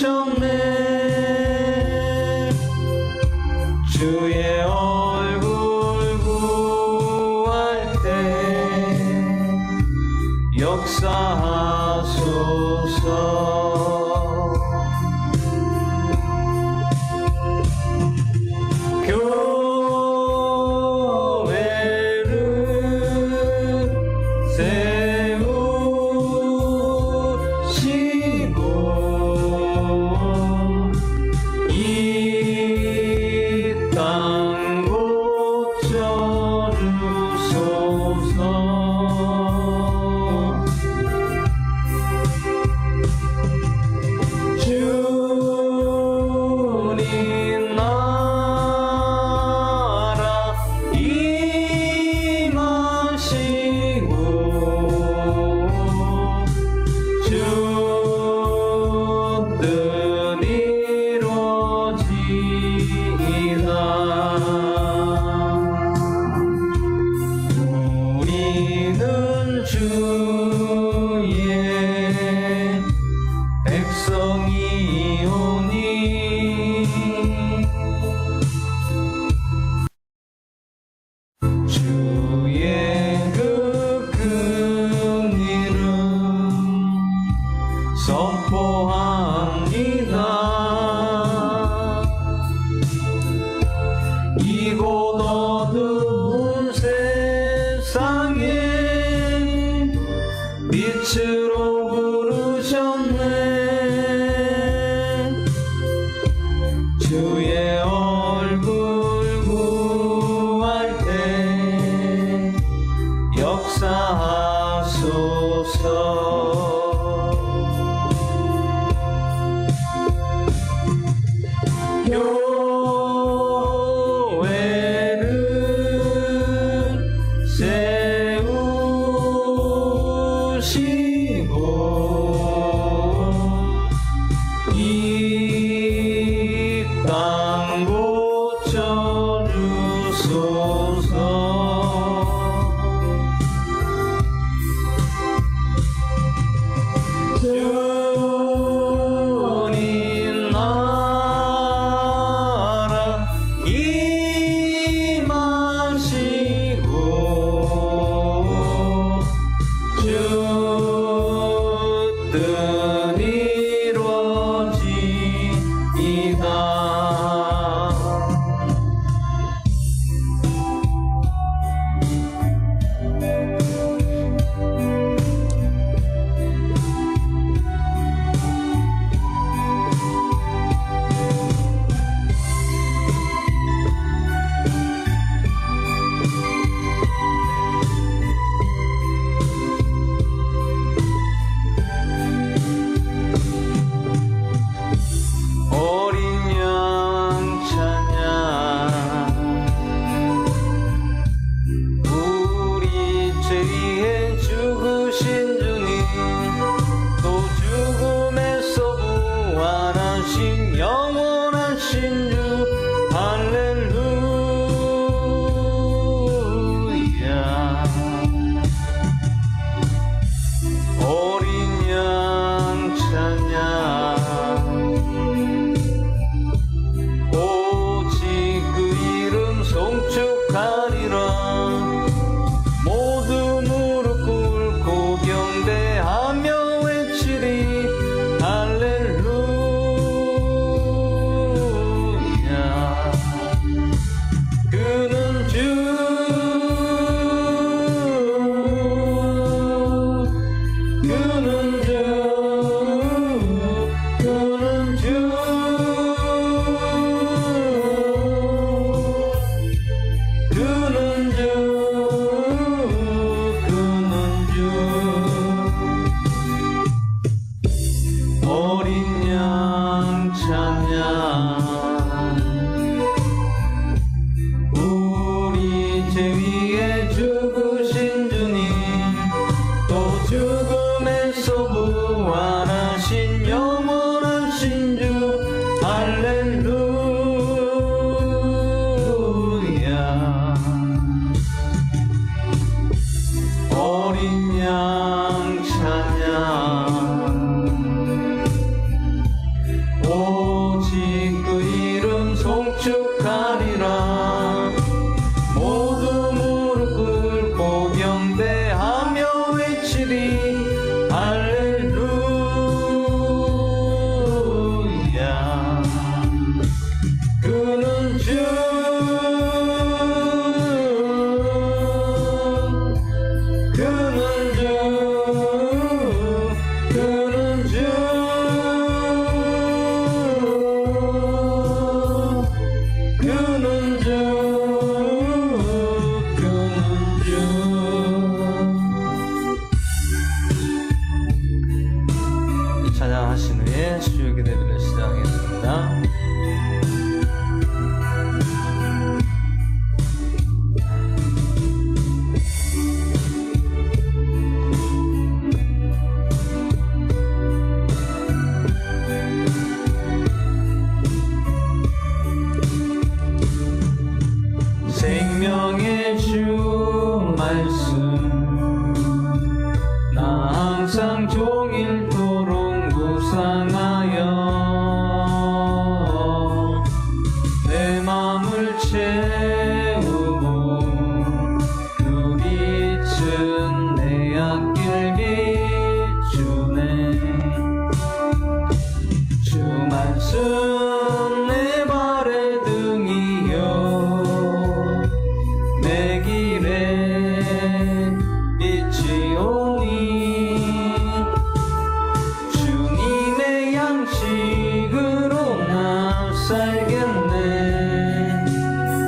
부르셨네. 주의 얼굴 구할 때 역사하소서. 주의 백성이오니 주의 그 큰 일은 선포합니다. 이곳 어두운 세상에 빛으로 부르셨네. 주의 얼굴 구할 때 역사하소서. 이 땅 고쳐주소서. 주님 나라 임하시고 주 뜻 영원하신 주 할렐루야. 어린 양 찬양 오직 그 이름 송축하리라. 모두 무릎 꿇고 경배하며 외치리 할렐루야. 어린 양 찬양 우리 죄 위에 죽으신 주님 또 죽음에서 부활하신 영원하신 주 할렐루야. 어린 양 찬양 후에 수요 기도를 시작하겠습니다. 생명의 주 말씀 나 항상 종일토록 묵상하여 내 맘을 채우고 그 빛은 내 앞길 비추네 주 말씀 내 발의 등이요 내 길에 빛이 오니 주님의 양식으로 나 살겠네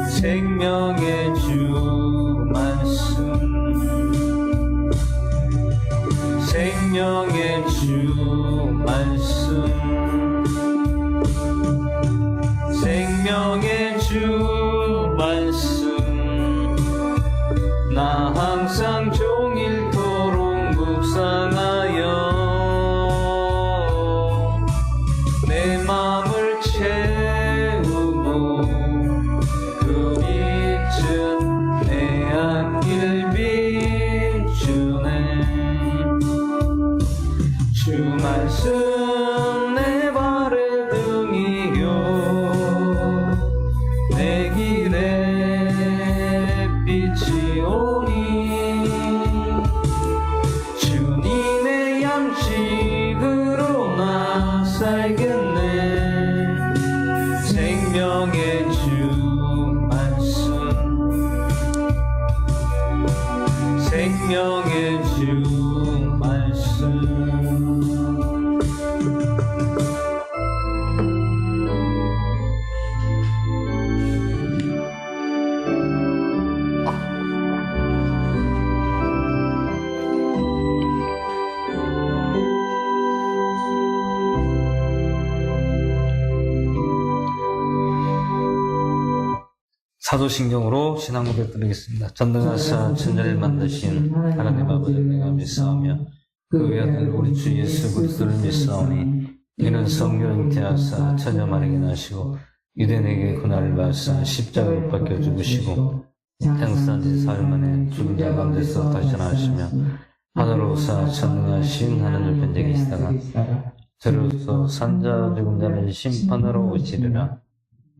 생명의 주 말씀 생명의 주 말씀 생명의 주 말씀 나 항상 종일토록 묵상하여 내 맘을 채우고 그 빛은 내 앞길 비추네 주 말씀 내 발의 등이요 내 길에 빛이 오니 주님의 양식으로 나 살겠네 생명의 주 말씀 생명의 주 말씀 사도신경으로 신앙 고백 드리겠습니다. 전능하사 천지를 만드신 하나님 아버지를 내가 믿사오며 그 외아들 우리 주 예수 그리스도를 믿사오니 이는 성령 잉태하사 처녀 마리아에게 나시고 유대인에게 고난을 받으사 십자가에 못 박혀 죽으시고 장사한 지 사흘 만에 죽은 자 가운데서 다시 나시며 하늘로 오사 전능하신 하나님 편에 계시다가 저로서 산자 죽은 자는 심판하러 오시리라.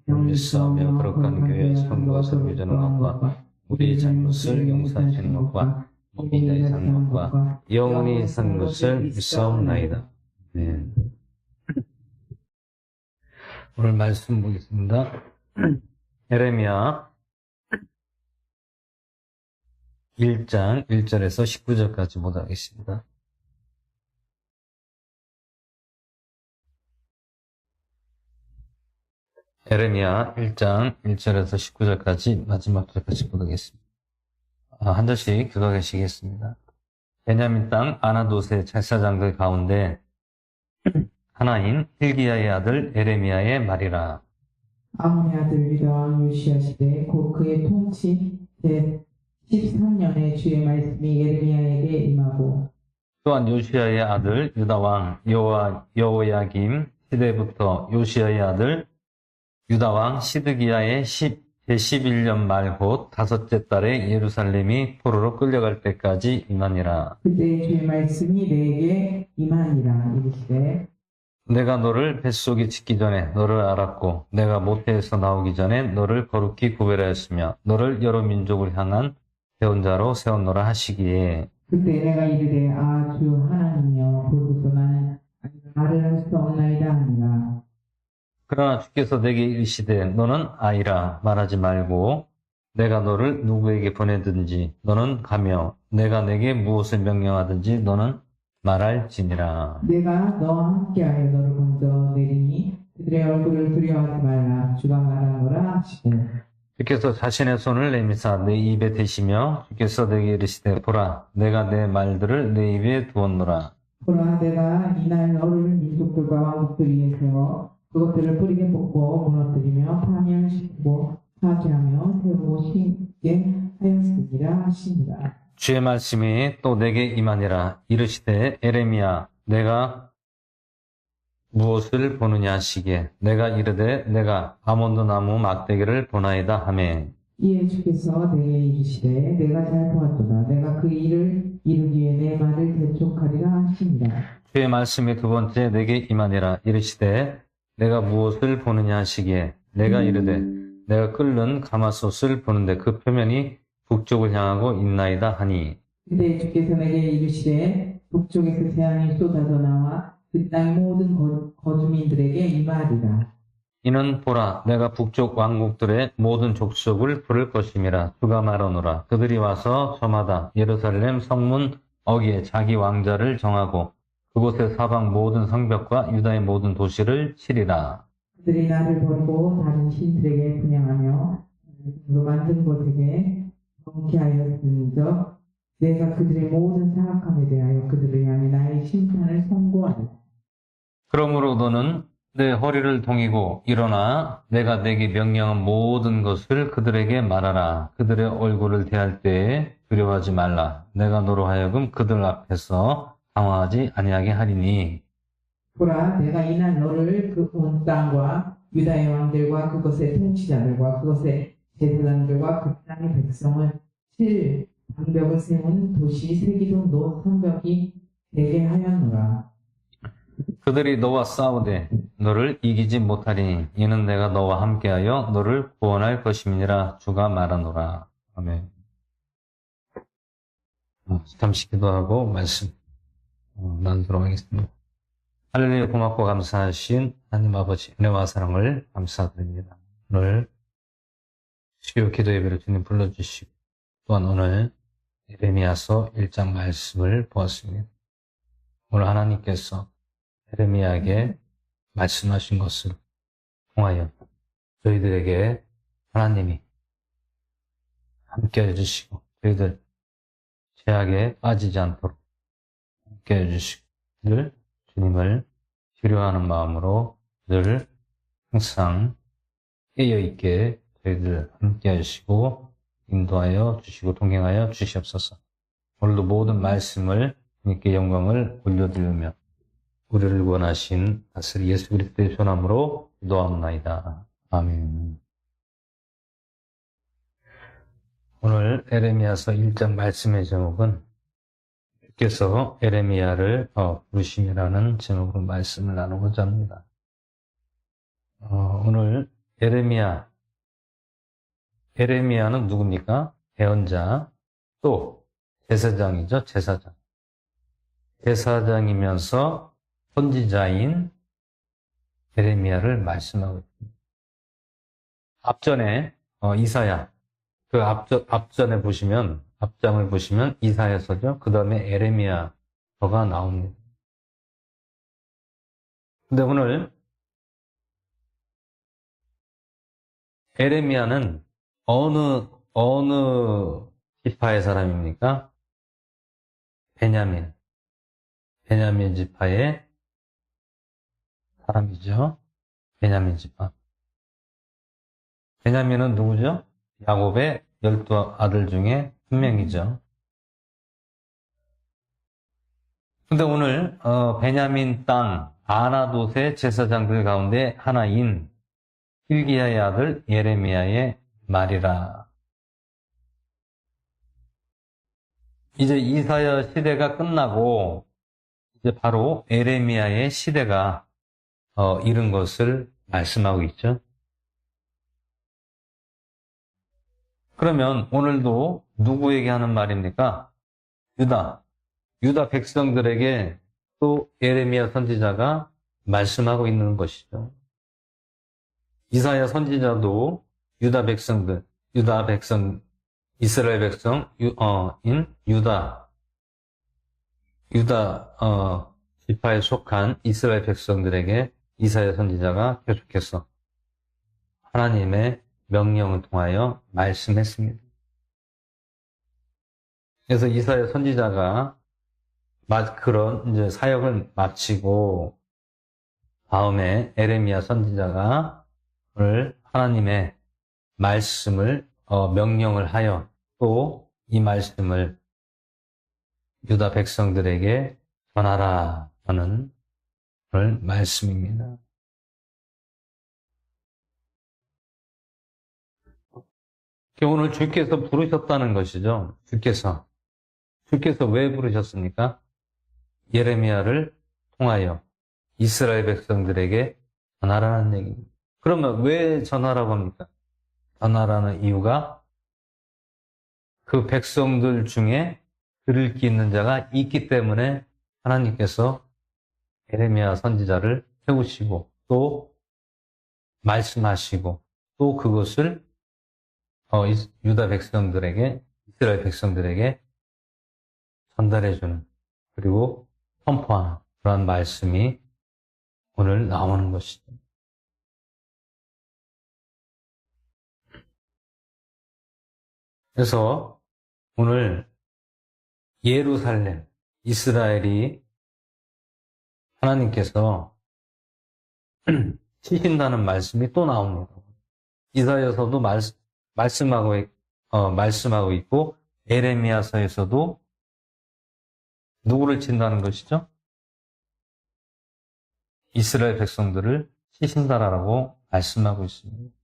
믿사오며 거룩한 교회 성도와 설교자는 것과 우리의 잘못을 용서하시는 것과 믿음의 산 것과 영원히 산 것을 믿사옵나이다. 네. 오늘 말씀 보겠습니다. 에레미야 1장 1절에서 19절까지 보도록 하겠습니다. 에레미야 1장 1절에서 19절까지 마지막 절까지 보겠습니다. 한 절씩 교독하시겠습니다. 베냐민 땅 아나돗의 제사장들 가운데 하나인 hil기야의 아들 에레미야의 말이라. 아몬의 아들 유다 왕 요시야 시대 곧 그의 통치 제 13년에 주의 말씀이 에레미야에게 임하고 또한 요시야의 아들 유다 왕 여호야김 시대부터 요시야의 아들 유다 왕 시드기야의 제11년 말 곧 다섯째 달에 예루살렘이 포로로 끌려갈 때까지 임하니라. 그때 주의 말씀이 내게 임하니라. 이르시되 내가 너를 뱃속에 짓기 전에 너를 알았고 내가 모태에서 나오기 전에 너를 거룩히 구별하였으며 너를 여러 민족을 향한 대언자로 세웠노라 하시기에 그때 내가 이르되 아 주 하나님이여 보소서 나는 말을 할 수 없나이다 하니라. 그러나 주께서 내게 이르시되 너는 아이라 말하지 말고 내가 너를 누구에게 보내든지 너는 가며 내가 내게 무엇을 명령하든지 너는 말할지니라. 내가 너와 함께하여 너를 먼저 내리니 그들의 얼굴을 두려워하지 말라. 주가 말하노라 하시고 주께서 자신의 손을 내미사 내 입에 대시며 주께서 내게 이르시되 보라 내가 내 말들을 내 입에 두었노라. 보라 내가 이날 너를 민족들과 왕국들 위에 세워 그것들을 뿌리게 뽑고 무너뜨리며 파멸시키고 파괴하며 세우고 심게 하였으니라 하시니라. 주의 말씀이 또 내게 임하니라. 이르시되 에레미야 내가 무엇을 보느냐 하시기에 내가 이르되 내가 아몬드 나무 막대기를 보나이다 하매 이에 주께서 내게 이르시되 내가 잘 보았도다. 내가 그 일을 이루기에 내 말을 대촉하리라 하시니라. 주의 말씀이 두 번째 내게 임하니라. 이르시되 내가 무엇을 보느냐 하시기에 내가 이르되 내가 끓는 가마솥을 보는데 그 표면이 북쪽을 향하고 있나이다 하니 그때 주께서 내게 이르시되 북쪽에서 재앙이 쏟아져 나와 그 땅 모든 거주민들에게 임하리라. 이는 보라 내가 북쪽 왕국들의 모든 족속을 부를 것임이라. 주가 말하노라. 그들이 와서 저마다 예루살렘 성문 어귀에 자기 왕자를 정하고 그곳의 사방 모든 성벽과 유다의 모든 도시를 치리라. 그들이 나를 버리고 다른 신들에게 분양하며 로 만든 것에게 경케 하였은즉 내가 그들의 모든 사악함에 대하여 그들을 향해 나의 심판을 선고하리라. 그러므로 너는 내 허리를 동이고 일어나 내가 내게 명령한 모든 것을 그들에게 말하라. 그들의 얼굴을 대할 때에 두려워하지 말라. 내가 너로 하여금 그들 앞에서 당황하지 아니하게 하리니 보라 내가 이날 너를 그 온 땅과 유다의 왕들과 그것의 통치자들과 그것의 제사장들과 그 땅의 백성을 칠 방벽을 세운 도시 세기도 노 성벽이 되게 하였노라. 그들이 너와 싸우되 너를 이기지 못하리니 이는 내가 너와 함께하여 너를 구원할 것임이니라. 주가 말하노라. 아멘. 잠시 기도하고 말씀 나누도록 하겠습니다. 할렐루야. 고맙고 감사하신 하나님 아버지 은혜와 사랑을 감사드립니다. 오늘 수요 기도 예배를 주님 불러주시고 또한 오늘 에레미야서 1장 말씀을 보았습니다. 오늘 하나님께서 에레미야에게 말씀하신 것을 통하여 저희들에게 하나님이 함께 해주시고 저희들 죄악에 빠지지 않도록 함께 해주시고 늘 주님을 필요하는 마음으로 늘 항상 깨어있게 저희들 함께 하시고 인도하여 주시고 동행하여 주시옵소서. 오늘도 모든 말씀을 주님께 영광을 올려드리며 우리를 구원하신 다스리 예수 그리스도의 전함으로 기도하옵나이다. 아멘. 오늘 에레미야서 1장 말씀의 제목은 주께서 에레미야를 부르심이라는 제목으로 말씀을 나누고자 합니다. 오늘 에레미야는 누굽니까? 예언자, 또 제사장이죠. 제사장이면서 선지자인 에레미야를 말씀하고 있습니다. 앞전에 이사야, 그 앞전에 보시면 앞장을 보시면 이사야서죠. 그 다음에 에레미야서가 나옵니다. 근데 오늘 에레미야는 어느 지파의 사람입니까? 베냐민 지파의 사람이죠. 베냐민 지파. 베냐민은 누구죠? 야곱의 12아들 중에 한 명이죠. 근데 오늘 베냐민 땅 아나돗의 제사장들 가운데 하나인 hil기야의 아들 예레미야의 말이라. 이제 이사야 시대가 끝나고 이제 바로 에레미야의 시대가 이른 것을 말씀하고 있죠. 그러면 오늘도 누구에게 하는 말입니까? 유다 백성들에게 또 에레미야 선지자가 말씀하고 있는 것이죠. 이사야 선지자도 유다 백성, 이스라엘 백성인 유다 지파에 속한 이스라엘 백성들에게 이사야 선지자가 계속해서 하나님의 명령을 통하여 말씀했습니다. 그래서 이사야 선지자가 그런 이제 사역을 마치고 다음에 에레미야 선지자가 오늘 하나님의 말씀을 명령을 하여 또 이 말씀을 유다 백성들에게 전하라 하는 오늘 말씀입니다. 오늘 주께서 부르셨다는 것이죠. 주께서 왜 부르셨습니까? 예레미야를 통하여 이스라엘 백성들에게 전하라는 얘기입니다. 그러면 왜 전하라고 합니까? 전하라는 이유가 그 백성들 중에 들을 귀 있는 자가 있기 때문에 하나님께서 예레미야 선지자를 세우시고 또 말씀하시고 또 그것을 유다 백성들에게, 이스라엘 백성들에게 전달해주는, 그리고 선포하는 그런 말씀이 오늘 나오는 것이죠. 그래서 오늘 예루살렘, 이스라엘이 하나님께서 치신다는 말씀이 또 나옵니다. 이사야서도 말씀하고 있고, 에레미야서에서도 누구를 친다는 것이죠? 이스라엘 백성들을 치신다라고 말씀하고 있습니다.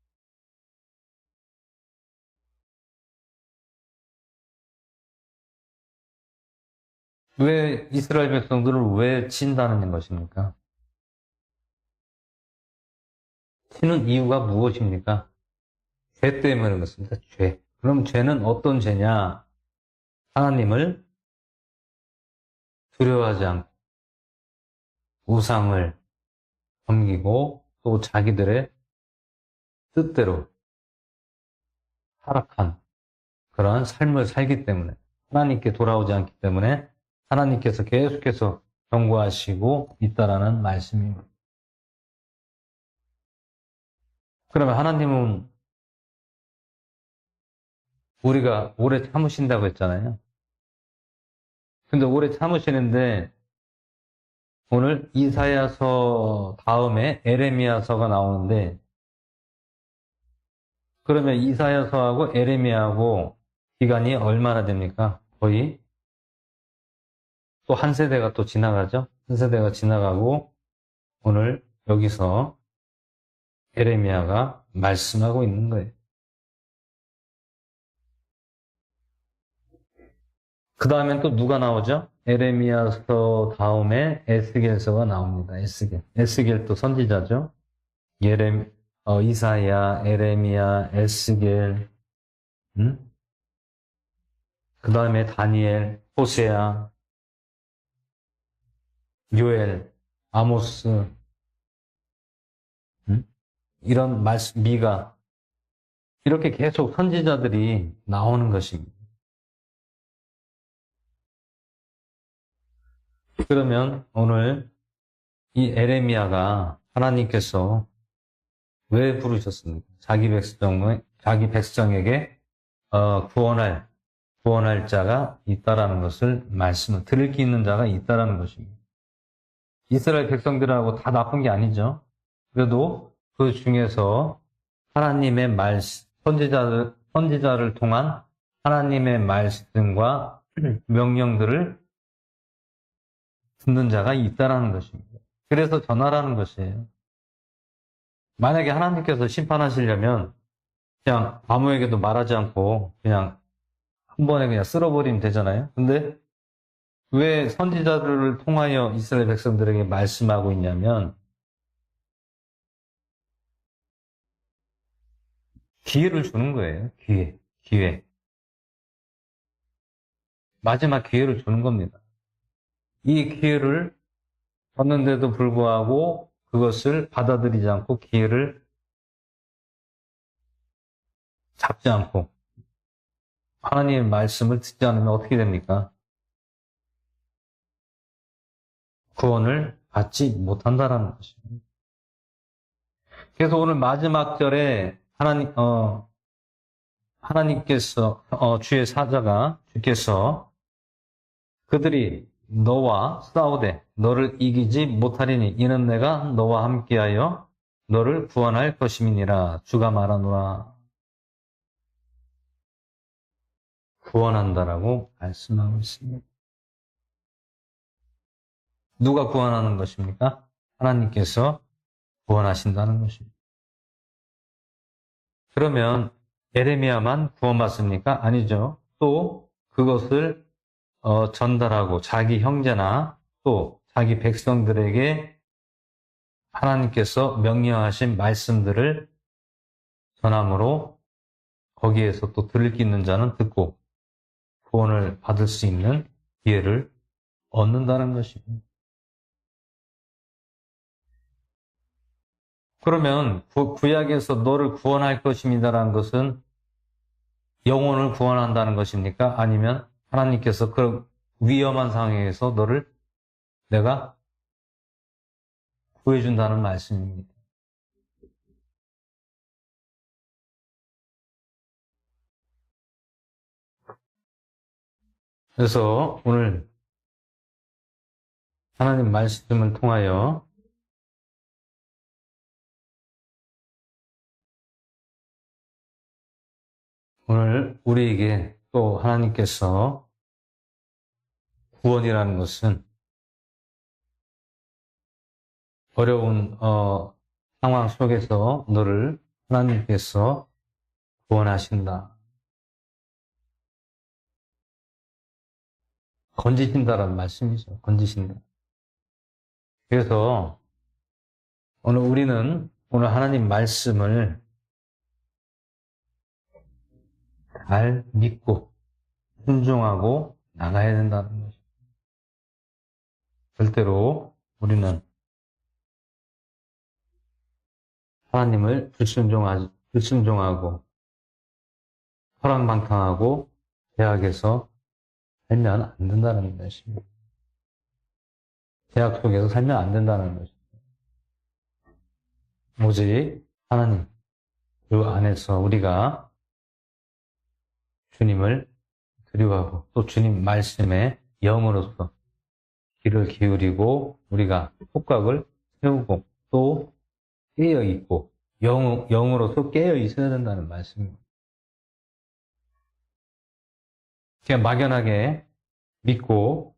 왜 이스라엘 백성들을 왜 친다는 것입니까? 치는 이유가 무엇입니까? 죄 때문에 그렇습니다. 죄. 그럼 죄는 어떤 죄냐? 하나님을 두려워하지 않고 우상을 섬기고 또 자기들의 뜻대로 타락한 그러한 삶을 살기 때문에, 하나님께 돌아오지 않기 때문에 하나님께서 계속해서 경고하시고 있다라는 말씀입니다. 그러면 하나님은 우리가 오래 참으신다고 했잖아요. 근데 오래 참으시는데 오늘 이사야서 다음에 에레미야서가 나오는데, 그러면 이사야서하고 에레미야하고 기간이 얼마나 됩니까? 거의 또 한 세대가 또 지나가죠. 한 세대가 지나가고 오늘 여기서 에레미야가 말씀하고 있는 거예요. 그 다음엔 또 누가 나오죠? 에레미야서 다음에 에스겔서가 나옵니다. 에스겔 또 선지자죠. 이사야, 에레미야, 에스겔, 그 다음에 다니엘, 호세아, 요엘, 아모스, 이런 말씀, 미가, 이렇게 계속 선지자들이 나오는 것입니다. 그러면 오늘 이 에레미야가 하나님께서 왜 부르셨습니까? 자기 백성에게 구원할 자가 있다라는 것을 들을 귀 있는 자가 있다라는 것입니다. 이스라엘 백성들하고 다 나쁜 게 아니죠. 그래도 그 중에서 하나님의 말씀, 선지자를 통한 하나님의 말씀과 명령들을 듣는 자가 있다라는 것입니다. 그래서 전하라는 것이에요. 만약에 하나님께서 심판하시려면 그냥 아무에게도 말하지 않고 그냥 한 번에 그냥 쓸어버리면 되잖아요. 근데 왜 선지자들을 통하여 이스라엘 백성들에게 말씀하고 있냐면 기회를 주는 거예요. 기회. 마지막 기회를 주는 겁니다. 이 기회를 줬는데도 불구하고 그것을 받아들이지 않고 기회를 잡지 않고 하나님의 말씀을 듣지 않으면 어떻게 됩니까? 구원을 받지 못한다라는 것입니다. 그래서 오늘 마지막 절에 하나님께서 주의 사자가 주께서 그들이 너와 싸우되 너를 이기지 못하리니 이는 내가 너와 함께하여 너를 구원할 것임이니라. 주가 말하노라. 구원한다라고 말씀하고 있습니다. 누가 구원하는 것입니까? 하나님께서 구원하신다는 것입니다. 그러면 에레미야만 구원받습니까? 아니죠. 또 그것을 전달하고 자기 형제나 또 자기 백성들에게 하나님께서 명령하신 말씀들을 전함으로 거기에서 또 들을 게 있는 자는 듣고 구원을 받을 수 있는 기회를 얻는다는 것입니다. 그러면 구약에서 너를 구원할 것입니다라는 것은 영혼을 구원한다는 것입니까? 아니면 하나님께서 그 위험한 상황에서 너를 내가 구해준다는 말씀입니다. 그래서 오늘 하나님 말씀을 통하여 오늘 우리에게 또 하나님께서 구원이라는 것은 어려운 상황 속에서 너를 하나님께서 구원하신다. 건지신다라는 말씀이죠. 건지신다. 그래서 오늘 우리는 오늘 하나님 말씀을 잘 믿고 순종하고 나가야 된다는 것입니다. 절대로 우리는 하나님을 불순종하고 허랑방탕하고 죄악에서 살면 안 된다는 것입니다. 죄악 속에서 살면 안 된다는 것입니다. 오직 하나님 그 안에서 우리가 주님을 그리워하고 또 주님 말씀에 영으로서 귀를 기울이고 우리가 촉각을 세우고 또 깨어있고 영으로서 깨어있어야 된다는 말씀입니다. 그냥 막연하게 믿고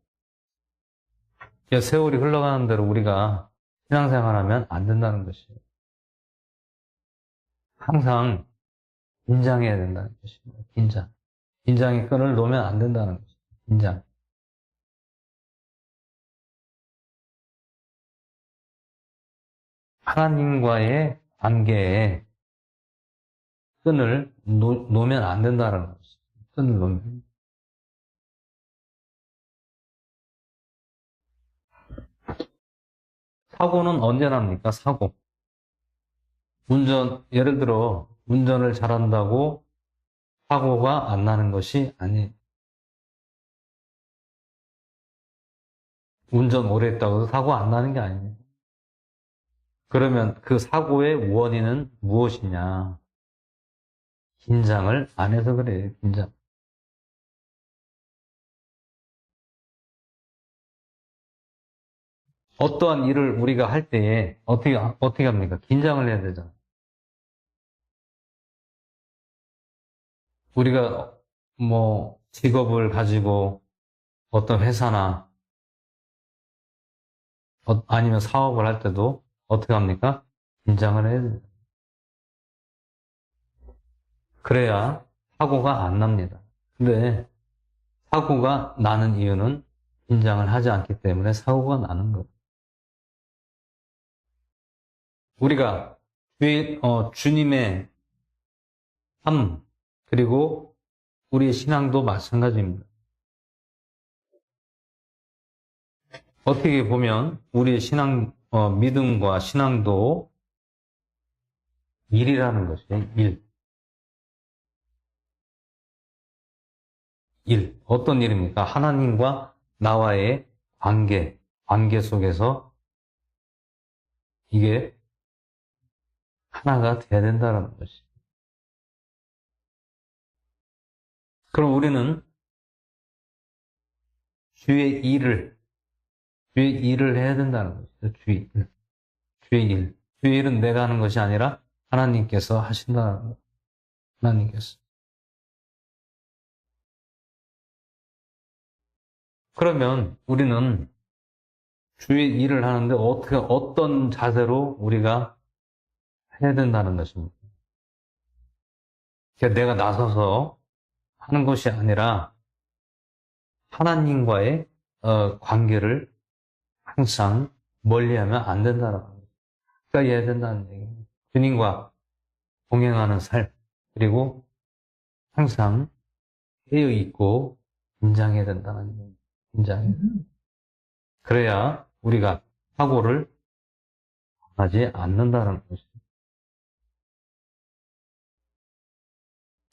그냥 세월이 흘러가는 대로 우리가 신앙생활하면 안 된다는 것이에요. 항상 긴장해야 된다는 것입니다. 긴장의 끈을 놓으면 안 된다는 것입니다. 긴장. 하나님과의 관계에 끈을 놓으면 안 된다는 것입니다. 끈을 놓으면. 사고는 언제 납니까? 사고. 예를 들어, 운전을 잘한다고 사고가 안 나는 것이 아니에요. 운전 오래 했다고 해서 사고 안 나는 게 아니에요. 그러면 그 사고의 원인은 무엇이냐? 긴장을 안 해서 그래요, 긴장. 어떠한 일을 우리가 할 때에 어떻게 합니까? 긴장을 해야 되잖아요. 우리가 직업을 가지고 어떤 회사나 아니면 사업을 할 때도 어떻게 합니까? 긴장을 해야 돼요. 그래야 사고가 안 납니다. 근데 사고가 나는 이유는 긴장을 하지 않기 때문에 사고가 나는 거예요. 우리가 주님의 삶 그리고 우리의 신앙도 마찬가지입니다. 어떻게 보면 우리의 믿음과 신앙도 일이라는 것이에요. 일. 어떤 일입니까? 하나님과 나와의 관계 속에서 이게 하나가 돼야 된다는 것이죠. 그럼 우리는 주의 일을 주의 일을 해야 된다는 거죠. 주의 일. 주의 일. 주의 일은 내가 하는 것이 아니라 하나님께서 하신다는 거예요. 하나님께서. 그러면 우리는 주의 일을 하는데 어떤 자세로 우리가 해야 된다는 것입니다. 그러니까 내가 나서서 하는 것이 아니라 하나님과의 관계를 항상 멀리하면 안 된다는 거예요. 그러니까 해야 된다는 얘기예요. 주님과 동행하는 삶, 그리고 항상 깨어 있고 긴장해야 된다는 얘기예요. 긴장해. 그래야 우리가 사고를 하지 않는다는 것이죠.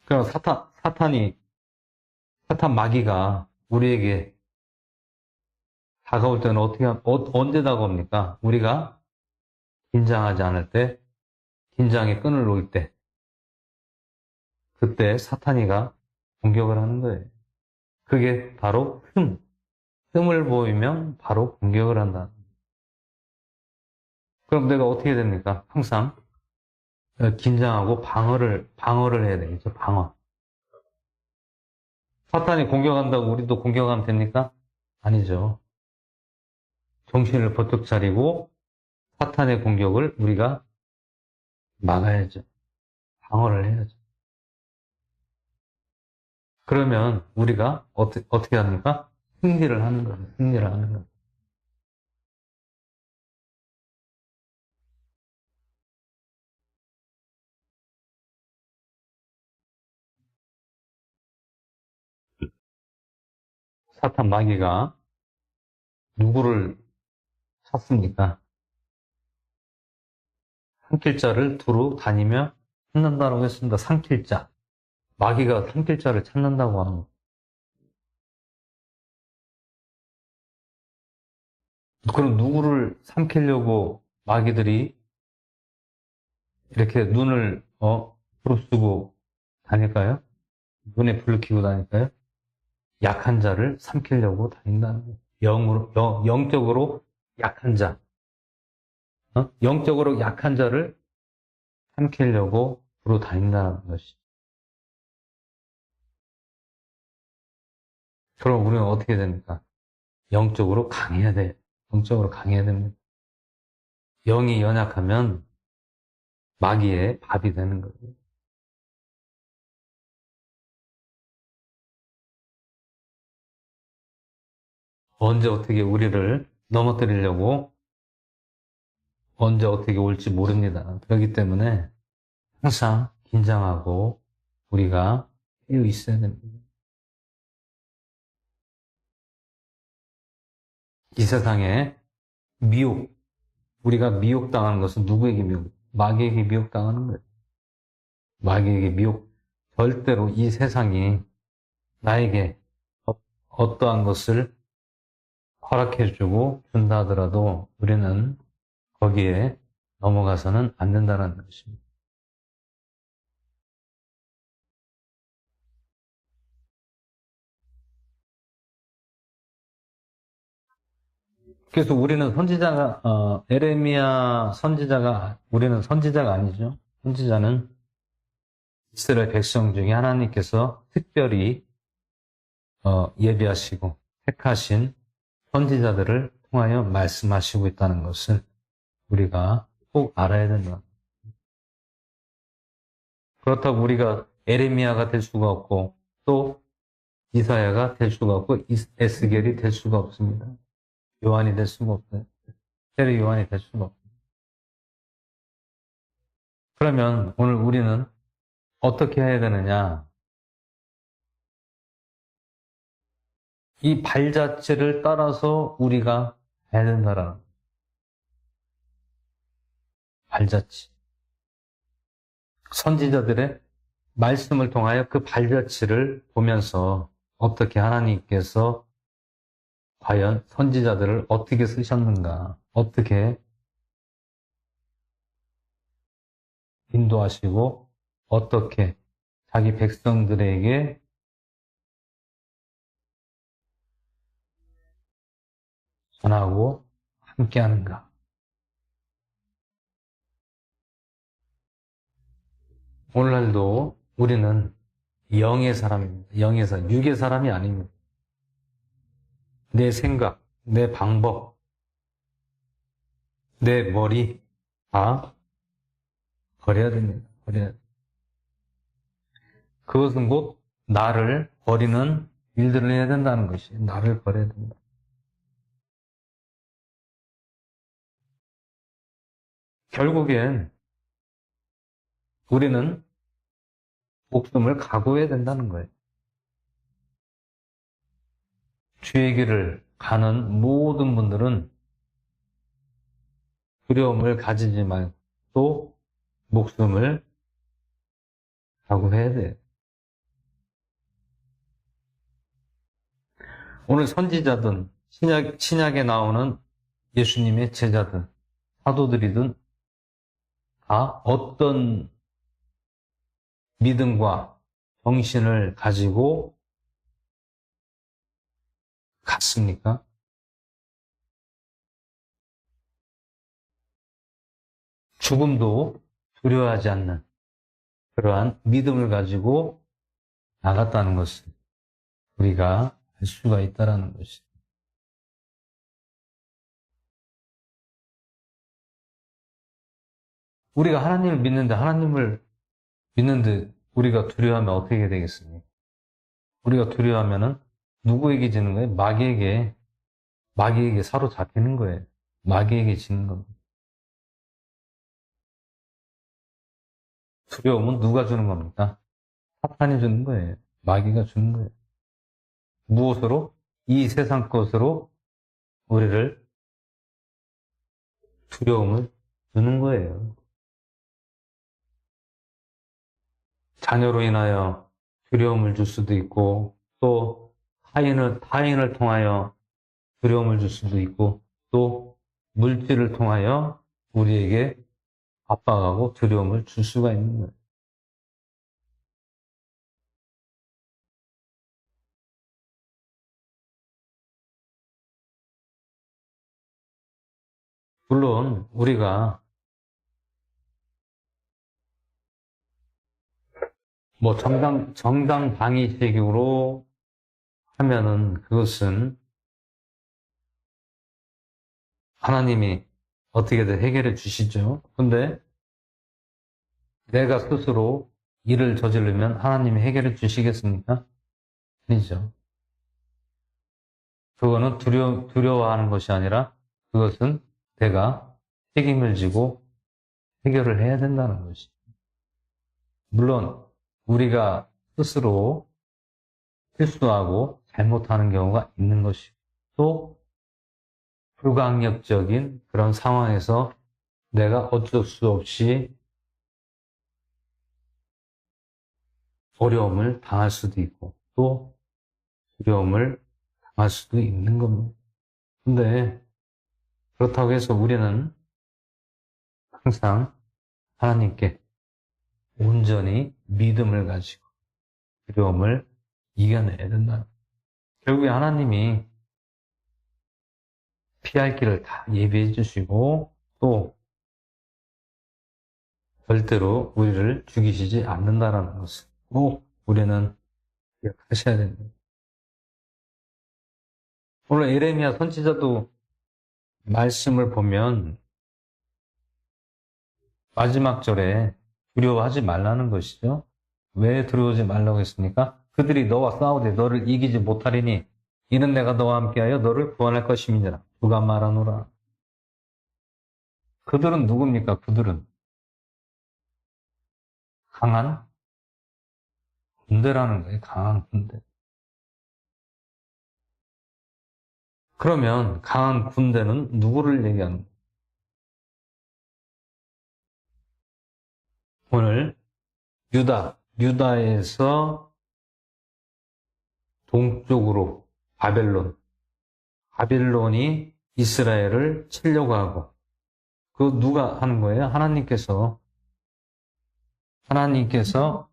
그럼 사탄 마귀가 우리에게 다가올 때는 언제 다가옵니까? 우리가 긴장하지 않을 때, 긴장의 끈을 놓을 때, 그때 사탄이가 공격을 하는 거예요. 그게 바로 틈을 보이면 바로 공격을 한다. 그럼 내가 어떻게 됩니까? 항상 긴장하고 방어를 해야 되겠죠. 방어. 사탄이 공격한다고 우리도 공격하면 됩니까? 아니죠. 정신을 번쩍 차리고 사탄의 공격을 우리가 막아야죠. 방어를 해야죠. 그러면 우리가 어떻게 합니까? 승리를 하는 거예요. 승리를 하는 거예요. 사탄 마귀가 누구를 찾습니까? 산길자를 두루 다니며 찾는다고 했습니다. 산길자. 마귀가 산길자를 찾는다고 하는 거. 그럼 누구를 삼키려고 마귀들이 이렇게 눈을 부릅쓰고 다닐까요? 눈에 불을 켜고 다닐까요? 약한 자를 삼키려고 다닌다는 거예요. 영적으로 약한 자. 영적으로 약한 자를 삼키려고 두루 다닌다는 것이. 그럼 우리는 어떻게 됩니까? 영적으로 강해야 돼. 영적으로 강해야 됩니다. 영이 연약하면 마귀의 밥이 되는 거예요. 언제 어떻게 우리를 넘어뜨리려고 언제 어떻게 올지 모릅니다. 그렇기 때문에 항상 긴장하고 우리가 깨어 있어야 됩니다. 이 세상에 우리가 미혹당하는 것은 누구에게 마귀에게 미혹당하는 거예요. 마귀에게 절대로 이 세상이 나에게 어떠한 것을 허락해주고 준다 하더라도 우리는 거기에 넘어가서는 안 된다는 것입니다. 그래서 우리는 에레미야 우리는 선지자가 아니죠. 선지자는 이스라엘 백성 중에 하나님께서 특별히 예비하시고 택하신 선지자들을 통하여 말씀하시고 있다는 것을 우리가 꼭 알아야 된다. 그렇다고 우리가 에레미야가 될 수가 없고 또 이사야가 될 수가 없고 에스겔이 될 수가 없습니다. 요한이 될 수가 없어요. 세례 요한이 될 수가 없어요. 그러면 오늘 우리는 어떻게 해야 되느냐? 이 발자취를 따라서 우리가 해야 된다라는 거예요. 발자취. 선지자들의 말씀을 통하여 그 발자취를 보면서 어떻게 하나님께서 과연 선지자들을 어떻게 쓰셨는가, 어떻게 인도하시고 어떻게 자기 백성들에게 전하고 함께하는가? 오늘날도 우리는 영의 사람입니다. 영의 사람, 육의 사람이 아닙니다. 내 생각, 내 방법, 내 머리 다 버려야 됩니다. 버려야 됩니다. 그것은 곧 나를 버리는 일들을 해야 된다는 것이 나를 버려야 된다. 결국엔 우리는 목숨을 각오해야 된다는 거예요. 주의 길을 가는 모든 분들은 두려움을 가지지 말고 또 목숨을 각오해야 돼요. 오늘 선지자든 신약에 나오는 예수님의 제자든 사도들이든 다 어떤 믿음과 정신을 가지고 갔습니까? 죽음도 두려워하지 않는 그러한 믿음을 가지고 나갔다는 것을 우리가 알 수가 있다는 것입니다. 우리가 하나님을 믿는데 우리가 두려워하면 어떻게 되겠습니까? 우리가 두려워하면은 누구에게 지는 거예요? 마귀에게 사로잡히는 거예요. 마귀에게 지는 겁니다. 두려움은 누가 주는 겁니까? 사탄이 주는 거예요. 마귀가 주는 거예요. 무엇으로? 이 세상 것으로 우리를 두려움을 주는 거예요. 자녀로 인하여 두려움을 줄 수도 있고, 또 타인을 통하여 두려움을 줄 수도 있고, 또 물질을 통하여 우리에게 압박하고 두려움을 줄 수가 있는 거예요. 물론 우리가 뭐 정당방위식으로 하면은 그것은 하나님이 어떻게든 해결해 주시죠. 근데 내가 스스로 일을 저지르면 하나님이 해결해 주시겠습니까? 아니죠. 그거는 두려워하는 것이 아니라 그것은 내가 책임을 지고 해결을 해야 된다는 것이죠. 물론 우리가 스스로 실수하고 잘못하는 경우가 있는 것이고 또 불강력적인 그런 상황에서 내가 어쩔 수 없이 어려움을 당할 수도 있고 또 두려움을 당할 수도 있는 겁니다. 근데 그렇다고 해서 우리는 항상 하나님께 온전히 믿음을 가지고 두려움을 이겨내야 된다. 결국에 하나님이 피할 길을 다 예비해 주시고 또 절대로 우리를 죽이시지 않는다는 것을 꼭 우리는 기억하셔야 됩니다. 오늘 예레미야 선지자도 말씀을 보면 마지막 절에 두려워하지 말라는 것이죠. 왜 두려워하지 말라고 했습니까? 그들이 너와 싸우되 너를 이기지 못하리니 이는 내가 너와 함께하여 너를 구원할 것임이니라. 누가 말하노라. 그들은 누굽니까? 그들은 강한 군대라는 거예요. 강한 군대. 그러면 강한 군대는 누구를 얘기하는 거예요? 오늘 유다에서 동쪽으로 바벨론이 이스라엘을 치려고 하고 그 누가 하는 거예요? 하나님께서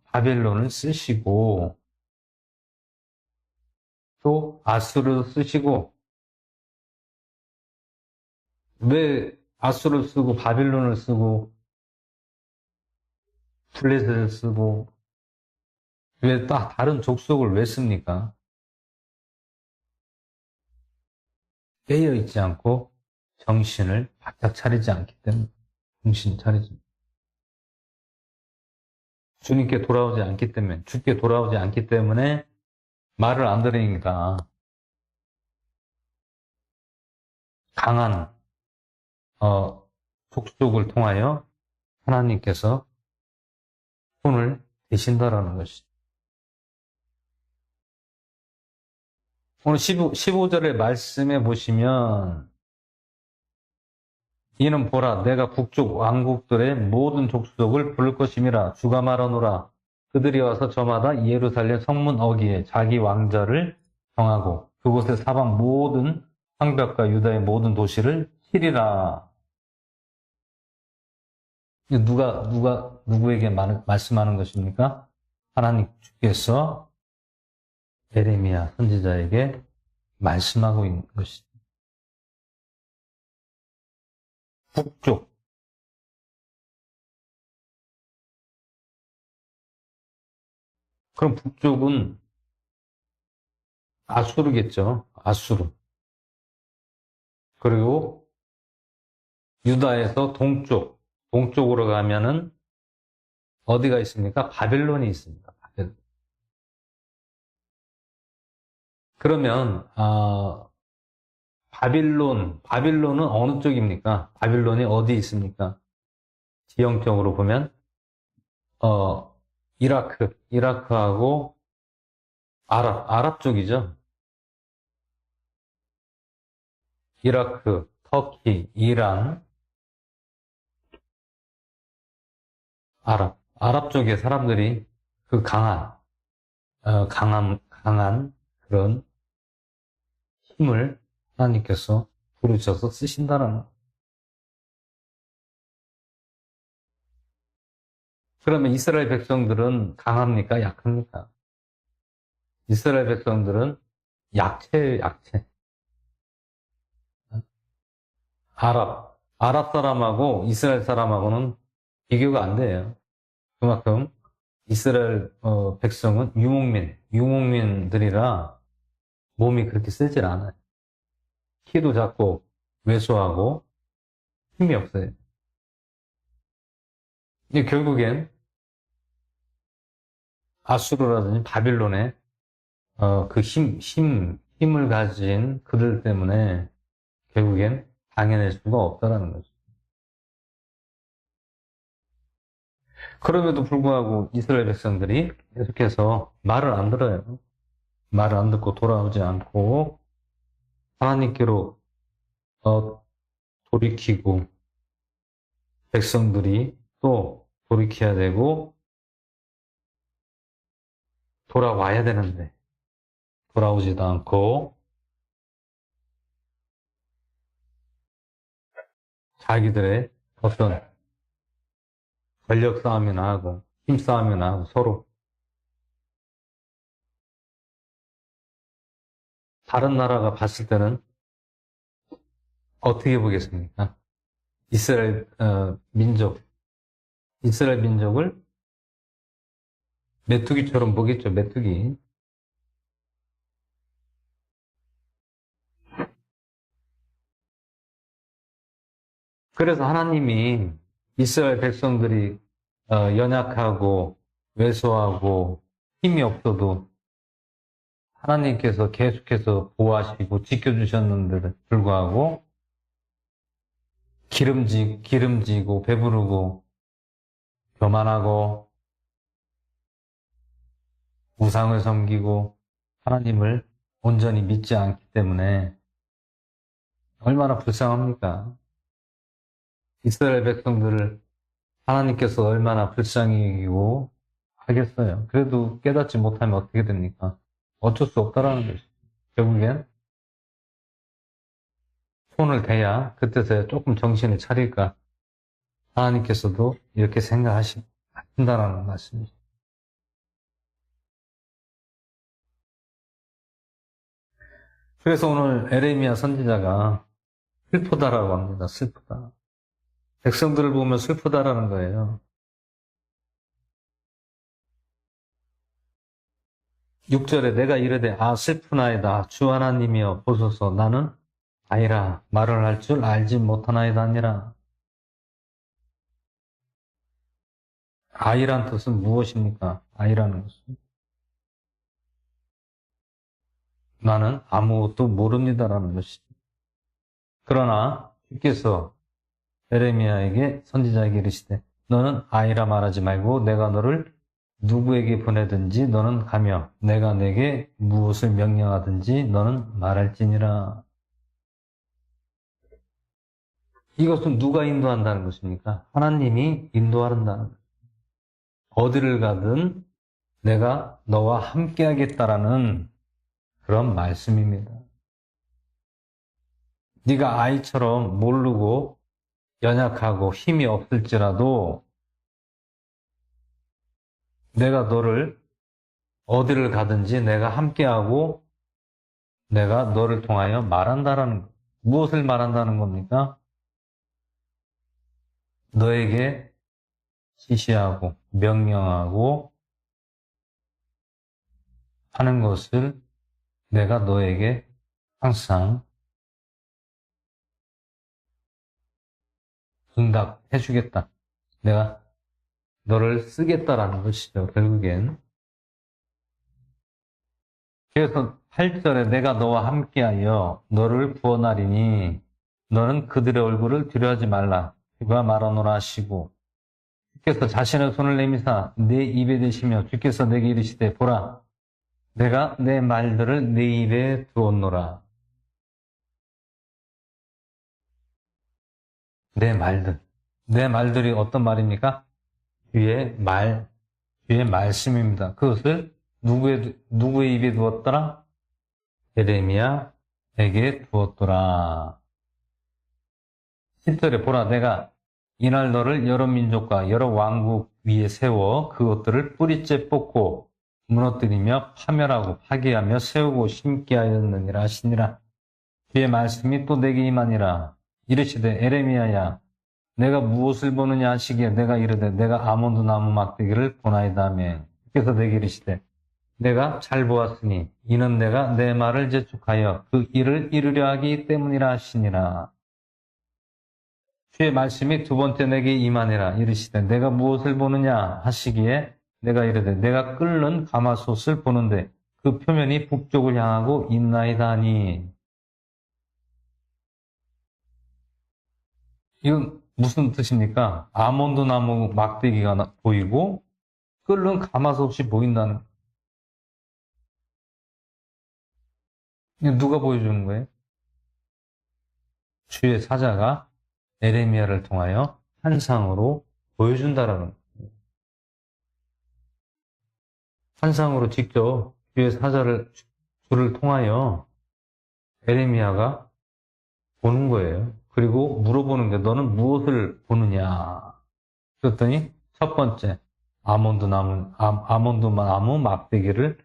바벨론을 쓰시고 또 아수르도 쓰시고 왜 아수를 쓰고 바빌론을 쓰고 블레셋을 쓰고 왜 다른 족속을 왜 씁니까? 깨어 있지 않고 정신을 바짝 차리지 않기 때문에 정신 차리지. 주님께 돌아오지 않기 때문에 주께 돌아오지 않기 때문에 말을 안 들으니까 강한 족속을 통하여 하나님께서 손을 대신다라는 것이죠. 오늘 15절의 말씀에 보시면 이는 보라 내가 북쪽 왕국들의 모든 족속을 부를 것임이라 주가 말하노라 그들이 와서 저마다 예루살렘 성문 어귀에 자기 왕자를 정하고 그곳의 사방 모든 성벽과 유다의 모든 도시를 치리라. 누구에게 말씀하는 것입니까? 하나님 주께서 예레미야 선지자에게 말씀하고 있는 것이죠. 북쪽. 그럼 북쪽은 아수르겠죠. 아수르. 그리고 유다에서 동쪽으로 가면은 어디가 있습니까? 바벨론이 있습니다. 바벨론. 그러면 바빌론은 어느 쪽입니까? 바빌론이 어디 있습니까? 지형적으로 보면 이라크하고 아랍 쪽이죠. 이라크, 터키, 이란, 아랍 쪽의 사람들이 그 강한 그런 힘을 하나님께서 부르셔서 쓰신다는 거. 그러면 이스라엘 백성들은 강합니까? 약합니까? 이스라엘 백성들은 약체. 아랍 사람하고 이스라엘 사람하고는 비교가 안 돼요. 그만큼 이스라엘 백성은 유목민들이라 몸이 그렇게 세질 않아요. 키도 작고 왜소하고 힘이 없어요. 근데 결국엔 아수르라든지 바빌론의 그 힘을 가진 그들 때문에 결국엔 당해낼 수가 없다라는 거죠. 그럼에도 불구하고 이스라엘 백성들이 계속해서 말을 안 들어요. 말을 안 듣고 돌아오지 않고 하나님께로 돌이키고 백성들이 또 돌이켜야 되고 돌아와야 되는데 돌아오지도 않고 자기들의 어떤 권력 싸움이나 하고 힘 싸움이나 하고 서로 다른 나라가 봤을 때는 어떻게 보겠습니까? 이스라엘 민족을 메뚜기처럼 보겠죠, 메뚜기. 그래서 하나님이 이스라엘 백성들이 연약하고 왜소하고 힘이 없어도 하나님께서 계속해서 보호하시고 지켜주셨는데도 불구하고 기름지고 배부르고 교만하고 우상을 섬기고 하나님을 온전히 믿지 않기 때문에 얼마나 불쌍합니까? 이스라엘 백성들을 하나님께서 얼마나 불쌍히 여기고 하겠어요. 그래도 깨닫지 못하면 어떻게 됩니까? 어쩔 수 없다라는 것이죠. 결국엔 손을 대야 그때서야 조금 정신을 차릴까. 하나님께서도 이렇게 생각하신다라는 말씀이죠. 그래서 오늘 에레미야 선지자가 슬프다라고 합니다. 슬프다. 백성들을 보면 슬프다라는 거예요. 6절에 내가 이르되 슬프나이다. 주 하나님이여 보소서. 나는 아이라 말을 할 줄 알지 못하나이다 아니라. 아이란 뜻은 무엇입니까? 아이라는 것은 나는 아무것도 모릅니다라는 것이죠. 그러나 주께서 에레미야에게 선지자에게 이르시되 너는 아이라 말하지 말고 내가 너를 누구에게 보내든지 너는 가며 내가 내게 무엇을 명령하든지 너는 말할지니라. 이것은 누가 인도한다는 것입니까? 하나님이 인도한다는 것. 어디를 가든 내가 너와 함께 하겠다라는 그런 말씀입니다. 네가 아이처럼 모르고 연약하고 힘이 없을지라도 내가 너를 어디를 가든지 내가 함께하고 내가 너를 통하여 말한다라는 것. 무엇을 말한다는 겁니까? 너에게 지시하고 명령하고 하는 것을 내가 너에게 항상 응답해 주겠다. 내가 너를 쓰겠다라는 것이죠. 결국엔. 그래서 8절에 내가 너와 함께하여 너를 구원하리니 너는 그들의 얼굴을 두려워하지 말라. 그가 말하노라 하시고 주께서 자신의 손을 내미사 내 입에 대시며 주께서 내게 이르시되 보라 내가 내 말들을 내 입에 두었노라. 내 말들. 내 말들이 어떤 말입니까? 주의 말씀입니다. 그것을 누구의 입에 두었더라? 에레미야에게 두었더라. 10절에 보라 내가 이날 너를 여러 민족과 여러 왕국 위에 세워 그것들을 뿌리째 뽑고 무너뜨리며 파멸하고 파괴하며 세우고 심게 하였느니라 하시니라. 주의 말씀이 또 내게 임하니라. 이르시되 에레미야야 내가 무엇을 보느냐 하시기에 내가 이르되 내가 아몬드 나무 막대기를 보나이다 하며 주께서 내게 이르시되 내가 잘 보았으니 이는 내가 내 말을 재촉하여 그 일을 이루려 하기 때문이라 하시니라. 주의 말씀이 두 번째 내게 임하니라. 이르시되 내가 무엇을 보느냐 하시기에 내가 이르되 내가 끓는 가마솥을 보는데 그 표면이 북쪽을 향하고 있나이다 하니. 이건 무슨 뜻입니까? 아몬드 나무 막대기가 보이고 끓는 가마솥이 보인다는. 누가 보여주는 거예요? 주의 사자가 에레미야를 통하여 환상으로 보여준다라는 거예요. 환상으로 직접 주의 주를 통하여 에레미야가 보는 거예요. 그리고 물어보는 게 너는 무엇을 보느냐? 그랬더니 첫 번째 아몬드 나무 막대기를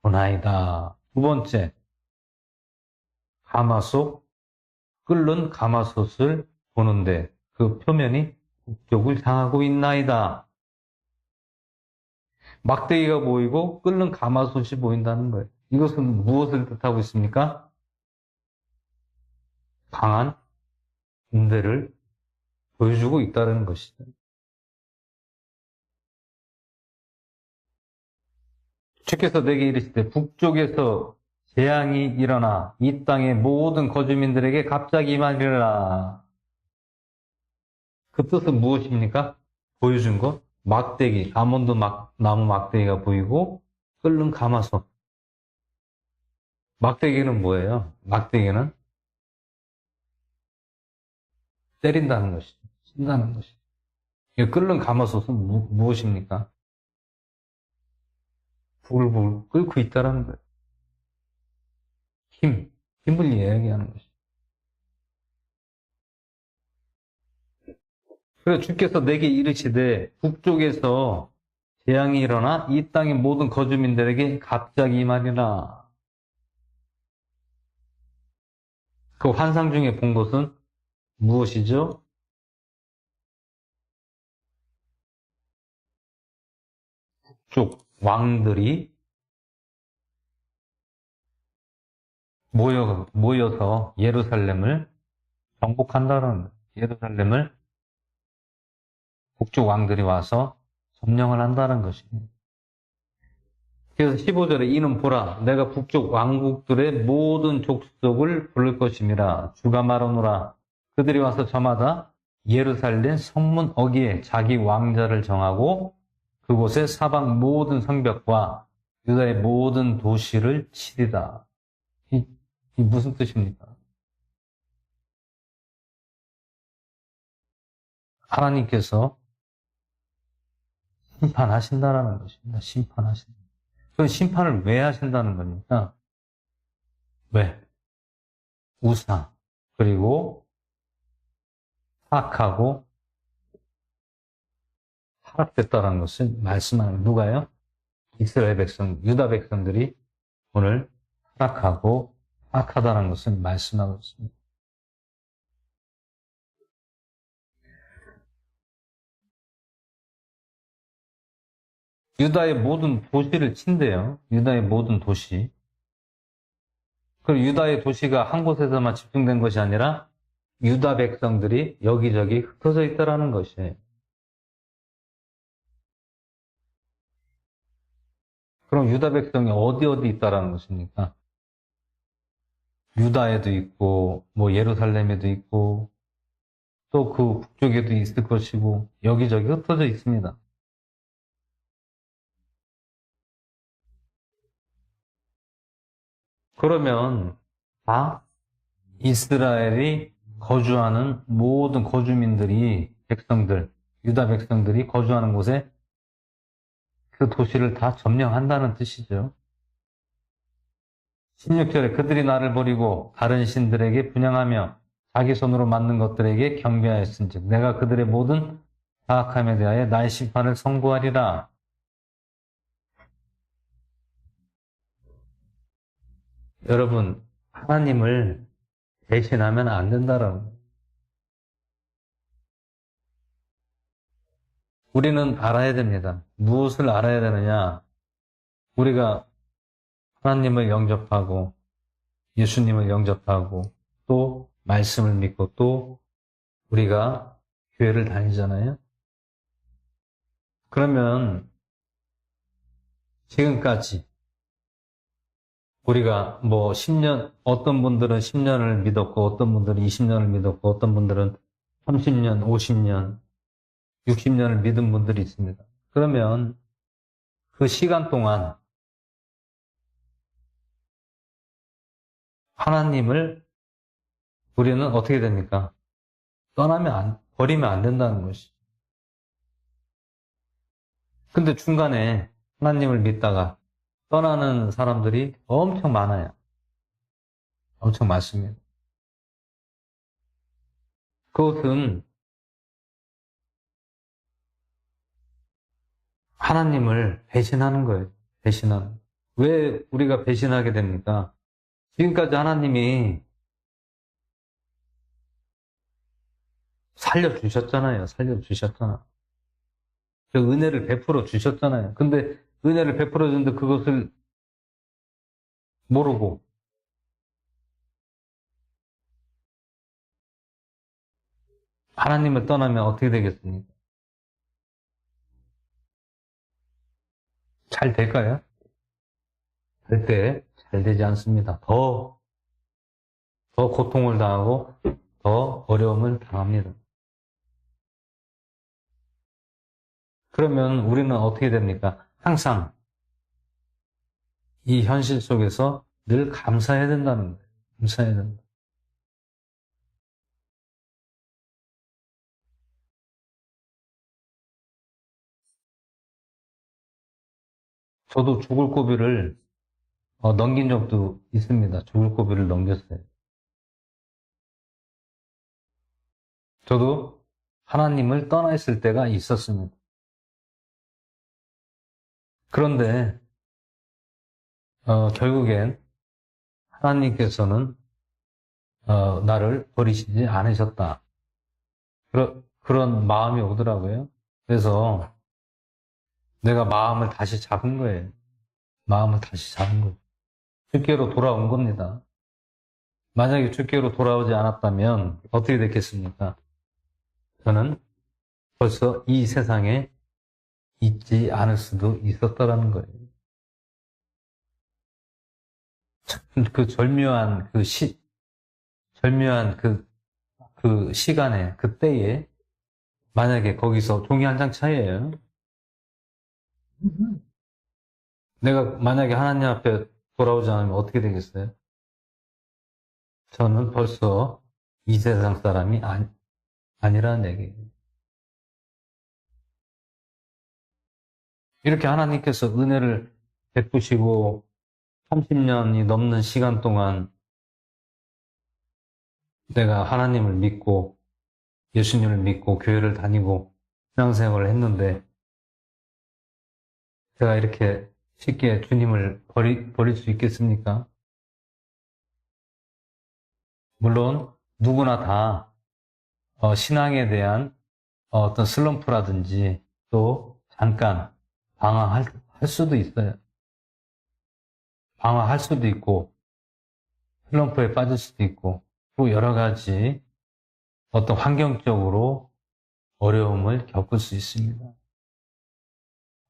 보나이다. 두 번째 끓는 가마솥을 보는데 그 표면이 북쪽을 향하고 있나이다. 막대기가 보이고 끓는 가마솥이 보인다는 거예요. 이것은 무엇을 뜻하고 있습니까? 강한 군대를 보여주고 있다는 것이죠. 주께서 내게 이르시되 북쪽에서 재앙이 일어나 이 땅의 모든 거주민들에게 갑자기 임하리라. 그 뜻은 무엇입니까? 보여준 것? 막대기, 나무 막대기가 보이고 끓는 가마솥. 막대기는 뭐예요? 막대기는 때린다는 것이죠. 친다는 것이죠. 끓는 가마솥은 무엇입니까? 부글부글 끓고 있다는 거예요. 힘을 이야기하는 것이죠. 그래서 주께서 내게 이르시되 북쪽에서 재앙이 일어나 이 땅의 모든 거주민들에게 갑자기 임하리라. 그 환상 중에 본 것은 무엇이죠? 북쪽 왕들이 모여서 예루살렘을 정복한다는, 예루살렘을 북쪽 왕들이 와서 점령을 한다는 것입니다. 그래서 15절에 이는 보라, 내가 북쪽 왕국들의 모든 족속을 부를 것임이라. 주가 말하노라. 그들이 와서 저마다 예루살렘 성문 어귀에 자기 왕자를 정하고 그곳에 사방 모든 성벽과 유다의 모든 도시를 치리다. 이 무슨 뜻입니까? 하나님께서 심판하신다라는 것입니다. 심판하신다. 그럼 심판을 왜 하신다는 겁니까? 왜? 우상, 그리고 타락하고 타락됐다는 것을 말씀하는, 누가요? 이스라엘 백성, 유다 백성들이 오늘 타락하고 타락하다는 것을 말씀하고 있습니다. 유다의 모든 도시를 친대요. 유다의 모든 도시. 그 유다의 도시가 한 곳에서만 집중된 것이 아니라 유다 백성들이 여기저기 흩어져 있다라는 것이에요. 그럼 유다 백성이 어디 있다라는 것입니까? 유다에도 있고, 뭐 예루살렘에도 있고, 또 그 북쪽에도 있을 것이고, 여기저기 흩어져 있습니다. 그러면 다 이스라엘이 거주하는 모든 거주민들이, 백성들, 유다 백성들이 거주하는 곳에 그 도시를 다 점령한다는 뜻이죠. 16절에 그들이 나를 버리고 다른 신들에게 분향하며 자기 손으로 만든 것들에게 경배하였은즉 내가 그들의 모든 타악함에 대하여 나의 심판을 선고하리라. 여러분, 하나님을 배신하면 안 된다라는 거예요. 우리는 알아야 됩니다. 무엇을 알아야 되느냐? 우리가 하나님을 영접하고 예수님을 영접하고 또 말씀을 믿고 또 우리가 교회를 다니잖아요. 그러면 지금까지 우리가 뭐 10년, 어떤 분들은 10년을 믿었고 어떤 분들은 20년을 믿었고 어떤 분들은 30년, 50년, 60년을 믿은 분들이 있습니다. 그러면 그 시간 동안 하나님을 우리는 어떻게 됩니까? 버리면 안 된다는 것이죠. 근데 중간에 하나님을 믿다가 떠나는 사람들이 엄청 많아요. 엄청 많습니다. 그것은 하나님을 배신하는 거예요. 배신하는. 왜 우리가 배신하게 됩니까? 지금까지 하나님이 살려주셨잖아요. 살려주셨잖아. 그 은혜를 베풀어 주셨잖아요. 근데 은혜를 베풀어 줬는데 그것을 모르고 하나님을 떠나면 어떻게 되겠습니까? 잘 될까요? 절대 잘 되지 않습니다. 더 고통을 당하고 더 어려움을 당합니다. 그러면 우리는 어떻게 됩니까? 항상 이 현실 속에서 늘 감사해야 된다는 거예요. 감사해야 된다. 저도 죽을 고비를 넘긴 적도 있습니다. 죽을 고비를 넘겼어요. 저도 하나님을 떠나 있을 때가 있었습니다. 그런데 결국엔 하나님께서는 나를 버리시지 않으셨다. 그런 마음이 오더라고요. 그래서 내가 마음을 다시 잡은 거예요. 마음을 다시 잡은 거예요. 주께로 돌아온 겁니다. 만약에 주께로 돌아오지 않았다면 어떻게 됐겠습니까? 저는 벌써 이 세상에 있지 않을 수도 있었더라는 거예요. 그 절묘한 절묘한 그 시간에, 그 때에, 만약에 거기서 종이 한 장 차이예요. 내가 만약에 하나님 앞에 돌아오지 않으면 어떻게 되겠어요? 저는 벌써 이 세상 사람이 아니라는 얘기예요. 이렇게 하나님께서 은혜를 베푸시고 30년이 넘는 시간 동안 내가 하나님을 믿고 예수님을 믿고 교회를 다니고 신앙생활을 했는데 제가 이렇게 쉽게 주님을 버릴 수 있겠습니까? 물론 누구나 다 신앙에 대한 어떤 슬럼프라든지 또 잠깐 방황할 수도 있어요. 방황할 수도 있고 슬럼프에 빠질 수도 있고 또 여러 가지 어떤 환경적으로 어려움을 겪을 수 있습니다.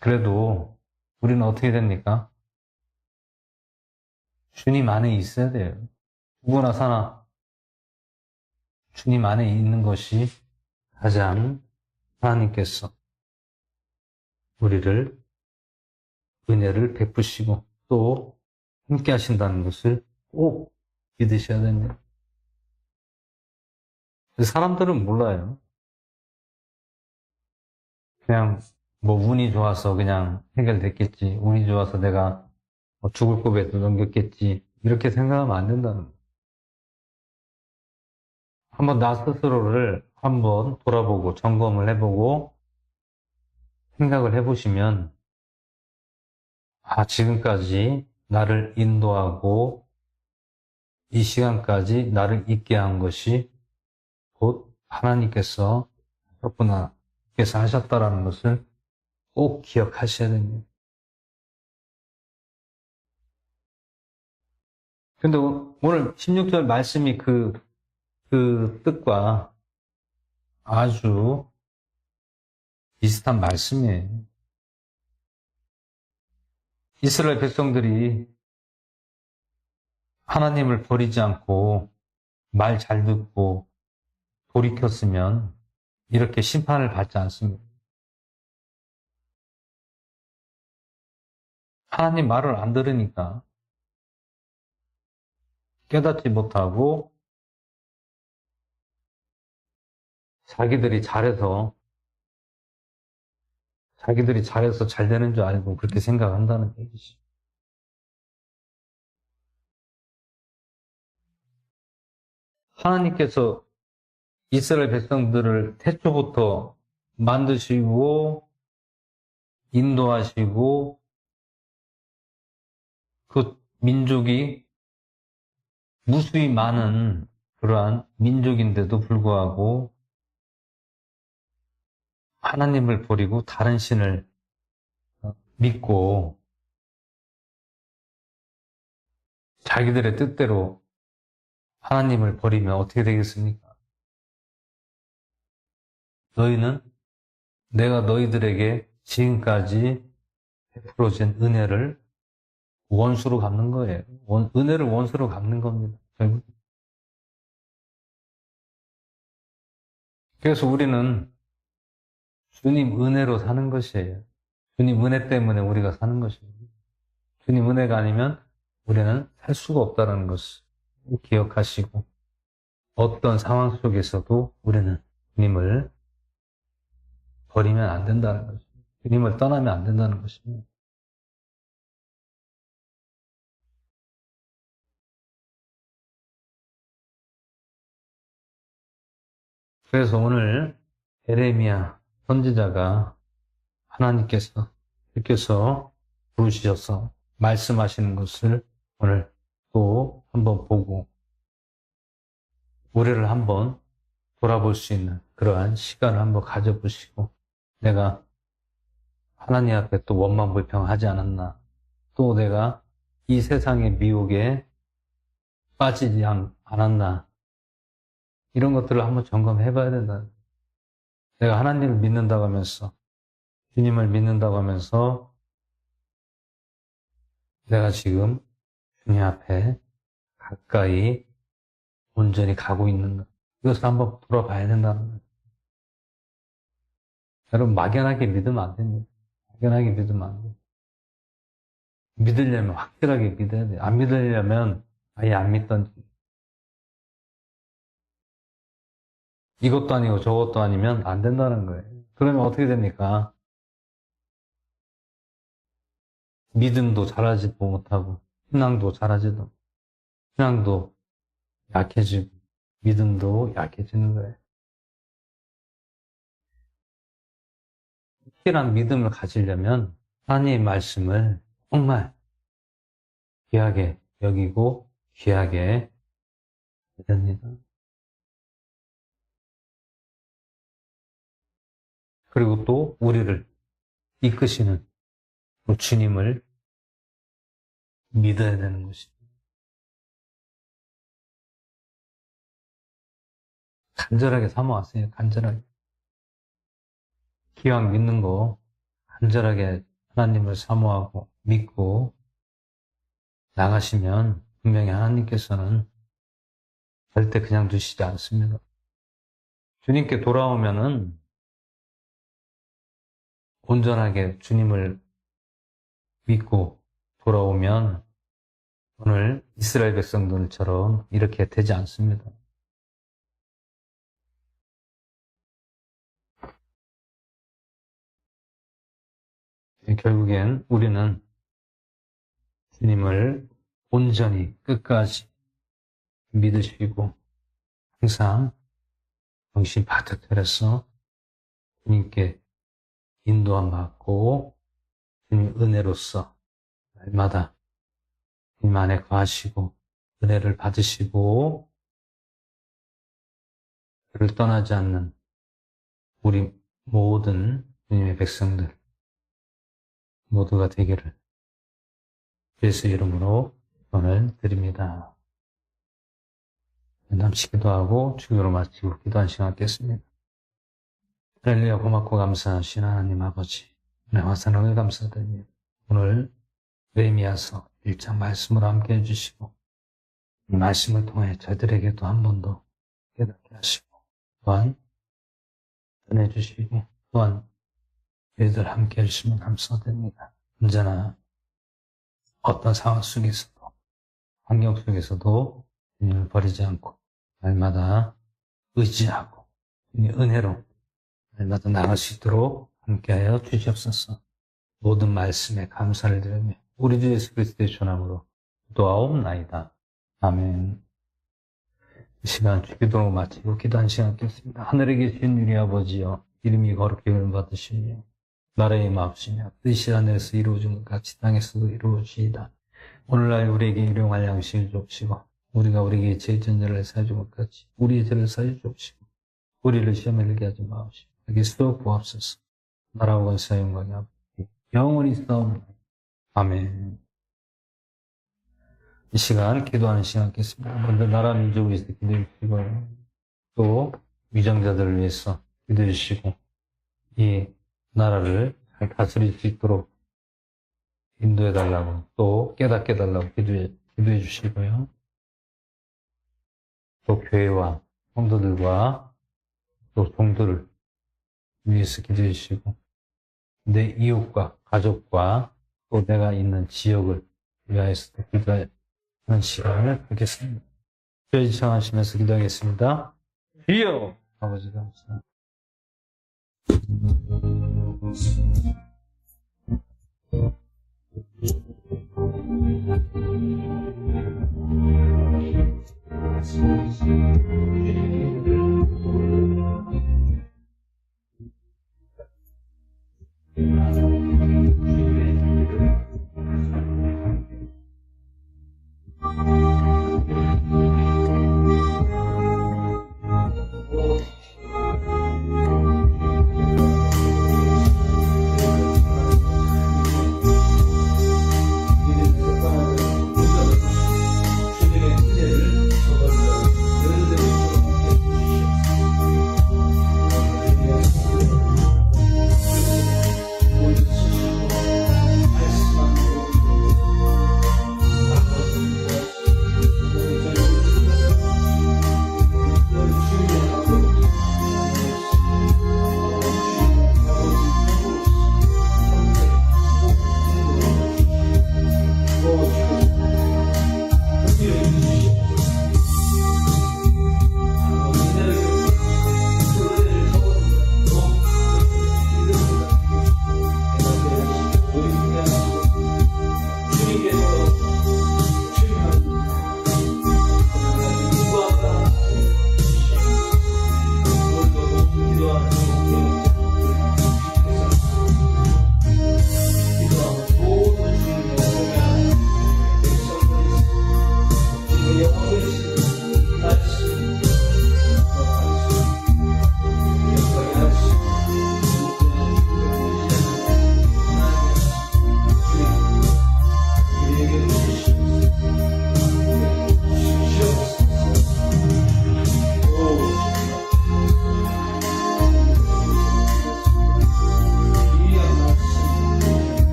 그래도 우리는 어떻게 됩니까? 주님 안에 있어야 돼요. 누구나 사나 주님 안에 있는 것이 가장 하나님께서 우리를 은혜를 베푸시고 또 함께 하신다는 것을 꼭 믿으셔야 됩니다. 사람들은 몰라요. 그냥 뭐 운이 좋아서 그냥 해결됐겠지. 운이 좋아서 내가 죽을 고비에도 넘겼겠지. 이렇게 생각하면 안 된다는 거예요. 한번 나 스스로를 한번 돌아보고 점검을 해보고 생각을 해보시면 지금까지 나를 인도하고 이 시간까지 나를 있게 한 것이 곧 하나님께서 하셨구나께서 하셨다라는 것을 꼭 기억하셔야 됩니다. 근데 오늘 16절 말씀이 그 뜻과 아주 비슷한 말씀이에요. 이스라엘 백성들이 하나님을 버리지 않고 말 잘 듣고 돌이켰으면 이렇게 심판을 받지 않습니다. 하나님 말을 안 들으니까 깨닫지 못하고 자기들이 잘해서 잘 되는 줄 알고 그렇게 생각한다는 얘기지. 하나님께서 이스라엘 백성들을 태초부터 만드시고 인도하시고 그 민족이 무수히 많은 그러한 민족인데도 불구하고 하나님을 버리고 다른 신을 믿고 자기들의 뜻대로 하나님을 버리면 어떻게 되겠습니까? 너희는 내가 너희들에게 지금까지 베풀어진 은혜를 원수로 갚는 거예요. 은혜를 원수로 갚는 겁니다. 결국. 그래서 우리는 주님 은혜로 사는 것이에요. 주님 은혜 때문에 우리가 사는 것이에요. 주님 은혜가 아니면 우리는 살 수가 없다는 것을 기억하시고 어떤 상황 속에서도 우리는 주님을 버리면 안 된다는 것입니다. 주님을 떠나면 안 된다는 것입니다. 그래서 오늘 에레미야 선지자가 하나님께서 부르셔서 말씀하시는 것을 오늘 또 한번 보고 우리를 한번 돌아볼 수 있는 그러한 시간을 한번 가져보시고, 내가 하나님 앞에 또 원망불평하지 않았나, 또 내가 이 세상의 미혹에 빠지지 않았나, 이런 것들을 한번 점검해 봐야 된다. 내가 하나님을 믿는다고 하면서, 주님을 믿는다고 하면서, 내가 지금 주님 앞에 가까이 온전히 가고 있는가, 이것을 한번 돌아봐야 된다는 거예요. 여러분, 막연하게 믿으면 안 됩니다. 막연하게 믿으면 안 돼요. 믿으려면 확실하게 믿어야 돼요. 안 믿으려면 아예 안 믿던지. 이것도 아니고 저것도 아니면 안 된다는 거예요. 그러면 어떻게 됩니까? 믿음도 잘하지도 못하고, 신앙도 잘하지도, 신앙도 약해지고, 믿음도 약해지는 거예요. 확실한 믿음을 가지려면 하나님의 말씀을 정말 귀하게 여기고 귀하게 해야 됩니다. 그리고 또 우리를 이끄시는 그 주님을 믿어야 되는 것입니다. 간절하게 사모하세요. 간절하게. 기왕 믿는 거 간절하게 하나님을 사모하고 믿고 나가시면 분명히 하나님께서는 절대 그냥 두시지 않습니다. 주님께 돌아오면은 온전하게 주님을 믿고 돌아오면 오늘 이스라엘 백성들처럼 이렇게 되지 않습니다. 결국엔 우리는 주님을 온전히 끝까지 믿으시고 항상 정신 바짝 차려서 주님께 인도함 받고 주님 은혜로서 날마다 주님 안에 거하시고 은혜를 받으시고 그를 떠나지 않는 우리 모든 주님의 백성들 모두가 되기를 예수 이름으로 소원을 드립니다. 잠시 기도하고 주기로 마치고 기도한 시간 갖겠습니다. 할렐루야. 고맙고 감사하신 하나님 아버지, 은혜와 사랑을 감사드립니다. 오늘 레미야서 1장 말씀으로 함께 해주시고 이 말씀을 통해 저희들에게도 한 번 더 깨닫게 하시고 또한 전해주시고 또한 저희들 함께 해주시면 감사드립니다. 언제나 어떤 상황 속에서도 환경 속에서도 주님을 버리지 않고 날마다 의지하고 은혜로 날마다 나갈 수 있도록 함께하여 주시옵소서. 모든 말씀에 감사를 드리며 우리 주 예수 그리스도의 전함으로 기도하옵나이다. 아멘. 이 시간 기도로 마치고 기도한 시간 갖겠습니다. 하늘에 계신 우리 아버지여, 이름이 거룩히 여김받으시며 나라의 마옵시며 뜻이 하늘에서 이루어진 것 같이 땅에서도 이루어지이다. 오늘날 우리에게 일용할 양식을 줍시고 우리가 우리에게 죄 전제를 사해준 것 같이 우리의 죄를 사해 줍시고 우리를 시험에 들게 하지 마옵시고 여기 수도 구합소서. 나라와 권세와 영광이 아버지 영원히 있사옵나이다. 아멘. 이 시간 기도하는 시간 갖겠습니다. 먼저 나라 민족을 위해서 기도해 주시고요. 또 위정자들을 위해서 기도해 주시고 이 나라를 잘 다스릴 수 있도록 인도해 달라고 또 깨닫게 해달라고 기도해 주시고요. 또 교회와 성도들과 또 종들을 위해서 기도해 주시고 내 이웃과 가족과 또 내가 있는 지역을 위하여서 기도하는 시간을 갖겠습니다. 주여 지청하시면서 기도하겠습니다. 주여 아버지 감사합니다.